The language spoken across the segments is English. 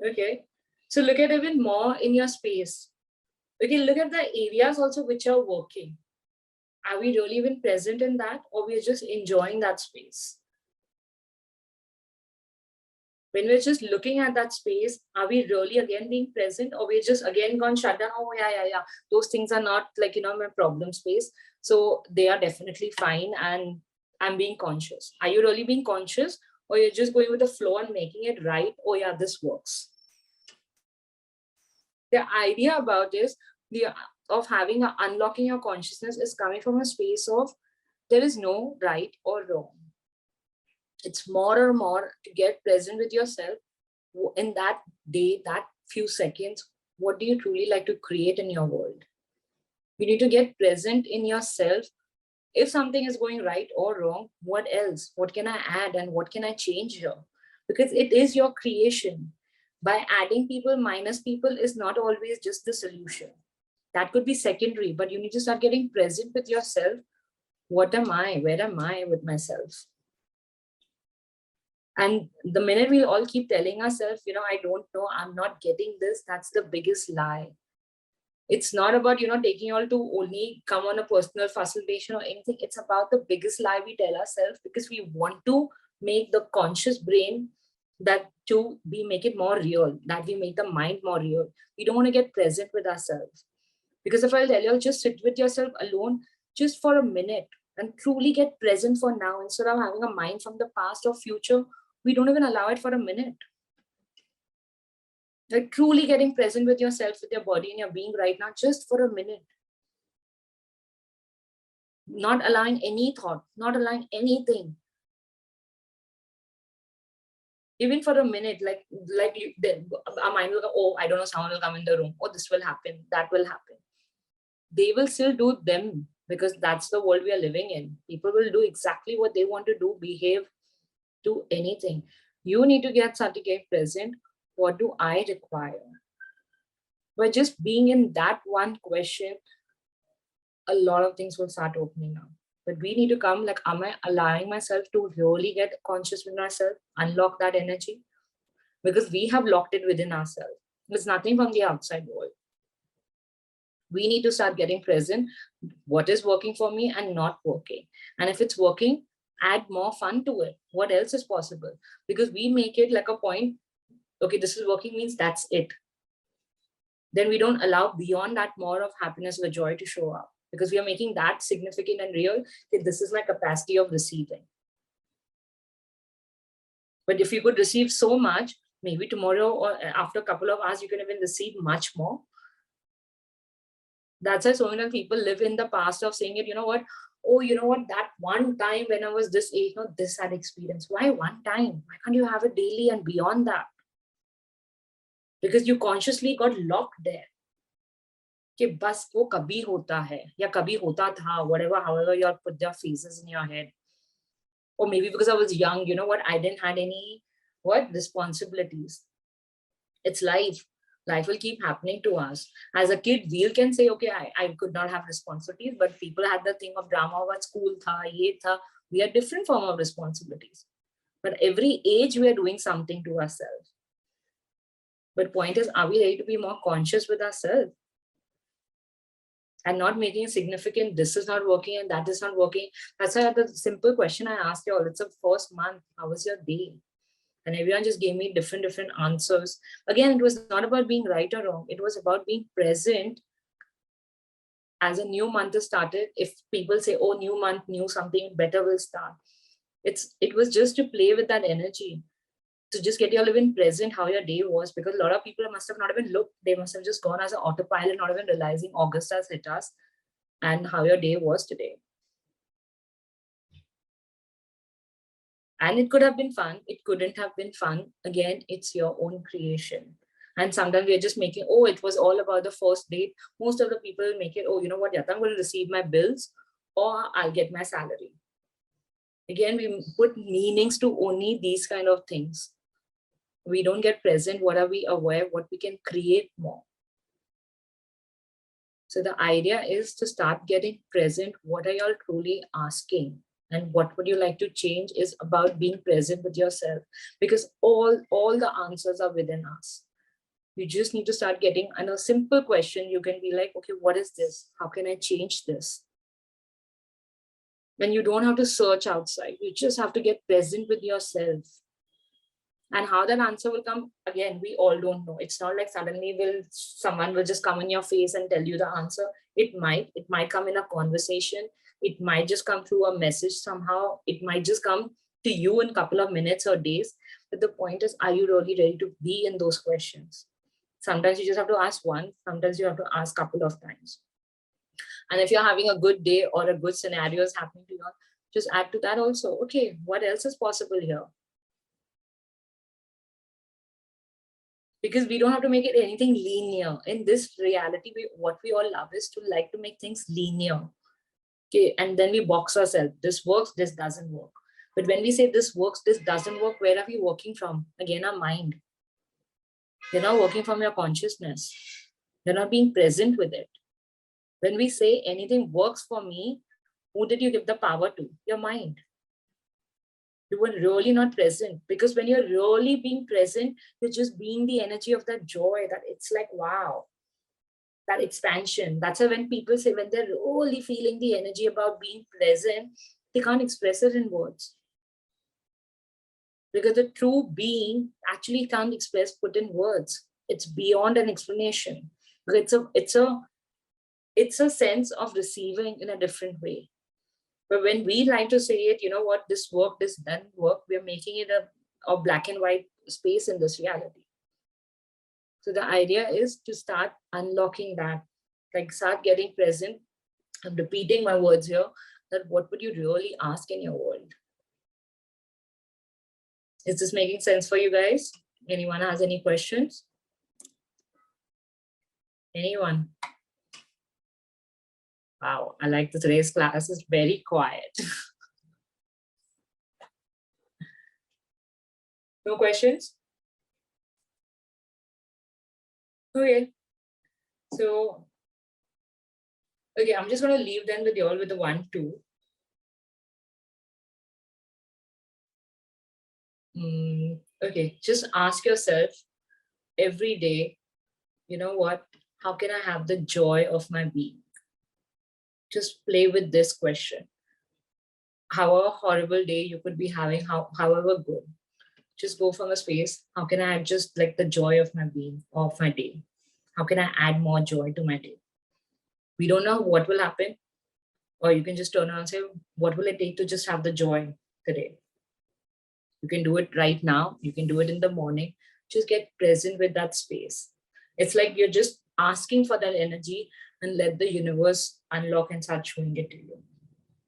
Okay. So look at even more in your space. Okay, look at the areas also which are working. Are we really even present in that, or we're just enjoying that space? When we're just looking at that space, are we really again being present, or we're just again gone shut down? Oh yeah. Those things are not like, my problem space. So they are definitely fine, and I'm being conscious. Are you really being conscious, or you're just going with the flow and making it right? Oh yeah, this works. The idea about this, the of having a unlocking your consciousness is coming from a space of there is no right or wrong. It's more or more to get present with yourself in that day, that few seconds. What do you truly like to create in your world? You need to get present in yourself. If something is going right or wrong, what else? What can I add and what can I change here? Because it is your creation. By adding people, minus people is not always just the solution. That could be secondary, but you need to start getting present with yourself. What am I? Where am I with myself? And the minute we all keep telling ourselves, I don't know, I'm not getting this, that's the biggest lie. It's not about, taking all to only come on a personal facilitation or anything. It's about the biggest lie we tell ourselves because we want to make the conscious brain that to be make it more real, that we make the mind more real. We don't want to get present with ourselves. Because if I'll tell you, just sit with yourself alone just for a minute and truly get present for now instead of having a mind from the past or future. We don't even allow it for a minute. Like truly getting present with yourself, with your body and your being right now, just for a minute. Not allowing any thought, not allowing anything. Even for a minute, our mind will go, oh, I don't know, someone will come in the room. Oh, this will happen, that will happen. They will still do them because that's the world we are living in. People will do exactly what they want to do, behave, do anything. You need to get started, get present. What do I require? By just being in that one question, a lot of things will start opening up. But we need to come like, am I allowing myself to really get conscious with myself, unlock that energy? Because we have locked it within ourselves. It's nothing from the outside world. We need to start getting present. What is working for me and not working? And if it's working, add more fun to it. What else is possible? Because we make it like a point, okay, this is working means that's it. Then we don't allow beyond that more of happiness or joy to show up because we are making that significant and real that this is my capacity of receiving. But if you could receive so much, maybe tomorrow or after a couple of hours, you can even receive much more. That's why so many people live in the past of saying it, you know what? Oh, you know what? That one time when I was this age, this had experience. Why one time? Why can't you have it daily and beyond that? Because you consciously got locked there. कि बस वो कभी होता है या कभी होता था, whatever, however you put their faces in your head. Or maybe because I was young, you know what? I didn't had any responsibilities. It's life. Life will keep happening to us. As a kid, we can say, okay, I could not have responsibilities, but people had the thing of drama, what school tha, ye tha. We are different form of responsibilities. But every age we are doing something to ourselves. But point is, are we ready to be more conscious with ourselves? And not making it significant, this is not working and that is not working. That's why the simple question I asked you all, it's the first month, how was your day? And everyone just gave me different answers. Again, it was not about being right or wrong. It was about being present as a new month has started. If people say, oh, new month, new something better will start. It was just to play with that energy, to just get your living present how your day was, because a lot of people must have not even looked. They must have just gone as an autopilot, not even realizing August has hit us and how your day was today. And it could have been fun. It couldn't have been fun. Again, it's your own creation. And sometimes we're just making, oh, it was all about the first date. Most of the people make it, oh, you know what, Yata, I'm going to receive my bills or I'll get my salary. Again, we put meanings to only these kind of things. We don't get present. What are we aware? What we can create more. So the idea is to start getting present. What are you all truly asking? And what would you like to change is about being present with yourself, because all the answers are within us. You just need to start getting, and a simple question, you can be like, okay, what is this? How can I change this? When you don't have to search outside, you just have to get present with yourself. And how that answer will come, again, we all don't know. It's not like suddenly someone will just come in your face and tell you the answer. It might come in a conversation. It might just come through a message somehow. It might just come to you in a couple of minutes or days. But the point is, are you really ready to be in those questions? Sometimes you just have to ask once. Sometimes you have to ask a couple of times. And if you're having a good day or a good scenario is happening to you, just add to that also. Okay, what else is possible here? Because we don't have to make it anything linear. In this reality, what we all love is to like to make things linear. Okay, and then we box ourselves. This works, this doesn't work. But when we say this works, this doesn't work, where are we working from? Again, our mind. You're not working from your consciousness. You're not being present with it. When we say anything works for me, who did you give the power to? Your mind. You were really not present, because when you're really being present, you're just being the energy of that joy, that it's like, wow, that expansion. That's why when people say, when they're really feeling the energy about being present, they can't express it in words. Because the true being actually can't express, put in words. It's beyond an explanation. It's a sense of receiving in a different way. But when we like to say it, you know what, this work, this doesn't work, we're making it a black and white space in this reality. So the idea is to start unlocking that, like start getting present. I'm repeating my words here, that what would you really ask in your world? Is this making sense for you guys? Anyone has any questions? Anyone? Wow, I like today's class is very quiet. No questions? Okay. So, okay, I'm just going to leave them with you all with the 1, 2. Okay, just ask yourself every day, you know what, how can I have the joy of my being? Just play with this question. However horrible day you could be having, however good, just go from a space, how can I just like the joy of my being, of my day? How can I add more joy to my day? We don't know what will happen. Or you can just turn around and say, what will it take to just have the joy today? You can do it right now. You can do it in the morning. Just get present with that space. It's like you're just asking for that energy and let the universe unlock and start showing it to you.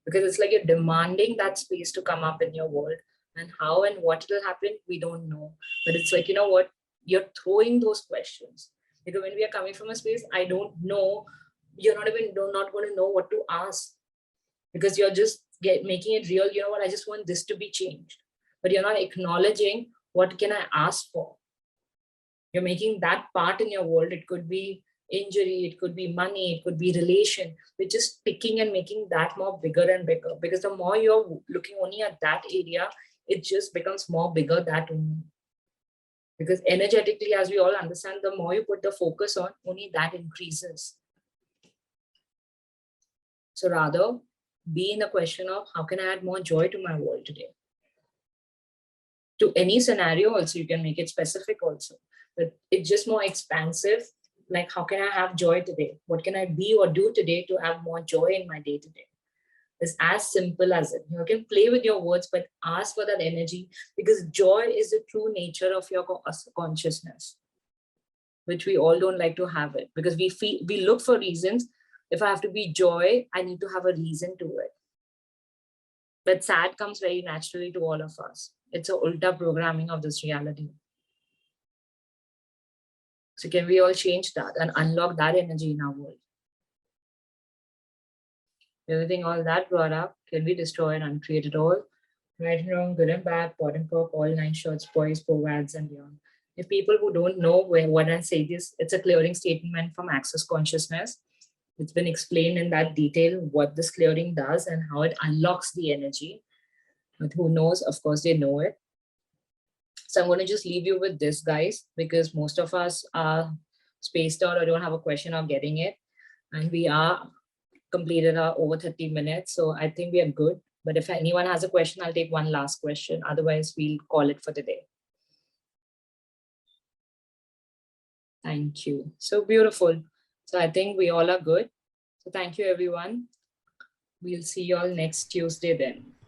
Because it's like you're demanding that space to come up in your world. And how and what will happen, we don't know. But it's like, you know what? You're throwing those questions. Because when we are coming from a space, I don't know, you're not going to know what to ask. Because you're just making it real. You know what? I just want this to be changed. But you're not acknowledging what can I ask for. You're making that part in your world. It could be injury, it could be money, it could be relation. We're just picking and making that more bigger and bigger, because the more you're looking only at that area, it just becomes more bigger that only. Because energetically, as we all understand, the more you put the focus on, only that increases. So rather, be in the question of how can I add more joy to my world today? To any scenario also, you can make it specific also, but it's just more expansive. Like, how can I have joy today? What can I be or do today to have more joy in my day to day? It's as simple as it. You can play with your words, but ask for that energy, because joy is the true nature of your consciousness, which we all don't like to have it, because we look for reasons. If I have to be joy, I need to have a reason to it. But sad comes very naturally to all of us. It's a ulta programming of this reality. So can we all change that and unlock that energy in our world? Everything all that brought up, can we destroy and uncreate it all? Right and wrong, good and bad, pot and pork, all 9 shorts, boys, povads, and beyond. If people who don't know what I say this, it's a clearing statement from Access Consciousness. It's been explained in that detail what this clearing does and how it unlocks the energy. But who knows? Of course, they know it. So I'm going to just leave you with this, guys, because most of us are spaced out or don't have a question of getting it. And we are completed our over 30 minutes. So I think we are good. But if anyone has a question, I'll take one last question. Otherwise, we'll call it for the day. Thank you. So beautiful. So I think we all are good. So thank you, everyone. We'll see you all next Tuesday then.